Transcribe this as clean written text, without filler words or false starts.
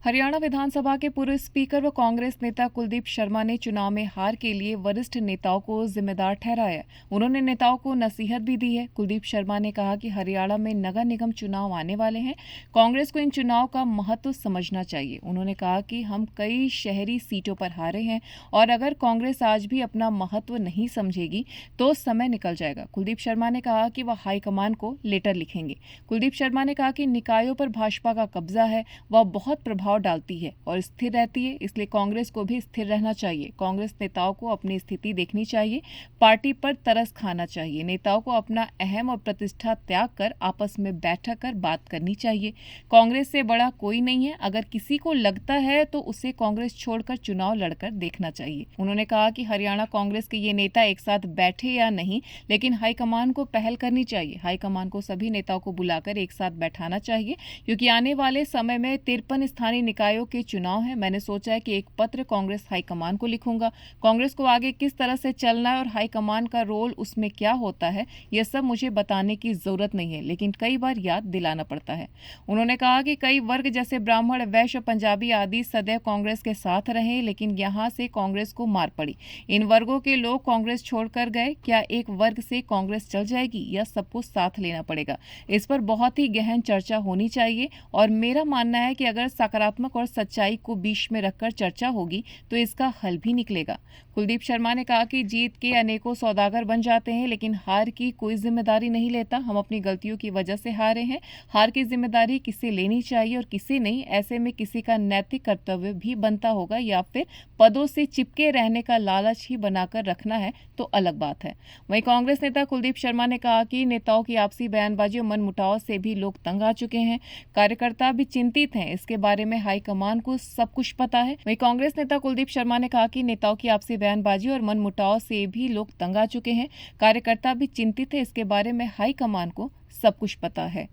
हरियाणा विधानसभा के पूर्व स्पीकर व कांग्रेस नेता कुलदीप शर्मा ने चुनाव में हार के लिए वरिष्ठ नेताओं को जिम्मेदार ठहराया। उन्होंने नेताओं को नसीहत भी दी है। कुलदीप शर्मा ने कहा कि हरियाणा में नगर निगम चुनाव आने वाले हैं, कांग्रेस को इन चुनाव का महत्व समझना चाहिए। उन्होंने कहा कि हम कई शहरी सीटों पर हारे हैं और अगर कांग्रेस आज भी अपना महत्व नहीं समझेगी तो समय निकल जाएगा। कुलदीप शर्मा ने कहा कि वह हाईकमान को लेटर लिखेंगे। कुलदीप शर्मा ने कहा कि निकायों पर भाजपा का कब्जा है, वह बहुत प्रभाव डालती है और स्थिर रहती है, इसलिए कांग्रेस को भी स्थिर रहना चाहिए। कांग्रेस नेताओं को अपनी स्थिति देखनी चाहिए, पार्टी पर तरस खाना चाहिए। नेताओं को अपना अहम और प्रतिष्ठा त्याग कर आपस में बैठक कर बात करनी चाहिए। कांग्रेस से बड़ा कोई नहीं है, अगर किसी को लगता है तो उसे कांग्रेस छोड़कर चुनाव लड़कर देखना चाहिए। उन्होंने कहा कि हरियाणा कांग्रेस के ये नेता एक साथ बैठे या नहीं, लेकिन हाईकमान को पहल करनी चाहिए। हाईकमान को सभी नेताओं को बुलाकर एक साथ बैठाना चाहिए, क्योंकि आने वाले समय में 53 स्थानीय निकायों के चुनाव है। मैंने सोचा है कि एक पत्र कांग्रेस हाईकमान को लिखूंगा। कांग्रेस को आगे किस तरह से चलना है और हाईकमान का रोल उसमें क्या होता है, यह सब मुझे बताने की जरूरत नहीं है, लेकिन कई बार याद दिलाना पड़ता है। उन्होंने कहा कि कई वर्ग जैसे ब्राह्मण, वैश्य, पंजाबी आदि सदैव कांग्रेस के साथ रहे, लेकिन यहाँ से कांग्रेस को मार पड़ी। इन वर्गों के लोग कांग्रेस छोड़कर गए। क्या एक वर्ग से कांग्रेस चल जाएगी या सबको साथ लेना पड़ेगा? इस पर बहुत ही गहन चर्चा होनी चाहिए और मेरा मानना है कि अगर सकारात्मक और सच्चाई को बीच में रखकर चर्चा होगी तो इसका हल भी निकलेगा। कुलदीप शर्मा ने कहा कि जीत के अनेकों सौदागर बन जाते हैं, लेकिन हार की कोई जिम्मेदारी नहीं लेता। हम अपनी गलतियों की वजह से हारे हैं। हार की जिम्मेदारी किसे लेनी चाहिए और किसे नहीं, ऐसे में किसी का नैतिक कर्तव्य भी बनता होगा, या फिर पदों से चिपके रहने का लालच ही बनाकर रखना है तो अलग बात है। वहीं कांग्रेस नेता कुलदीप शर्मा ने कहा कि नेताओं की आपसी बयानबाजी और मनमुटाव से भी लोग तंग आ चुके हैं, कार्यकर्ता भी चिंतित हैं। इसके बारे में हाईकमान को सब कुछ पता है। वहीं कांग्रेस नेता कुलदीप शर्मा ने कहा कि नेताओं की आपसी बयानबाजी और मनमुटाव से भी लोग तंग आ चुके हैं, कार्यकर्ता भी चिंतित है। इसके बारे में हाईकमान को सब कुछ पता है।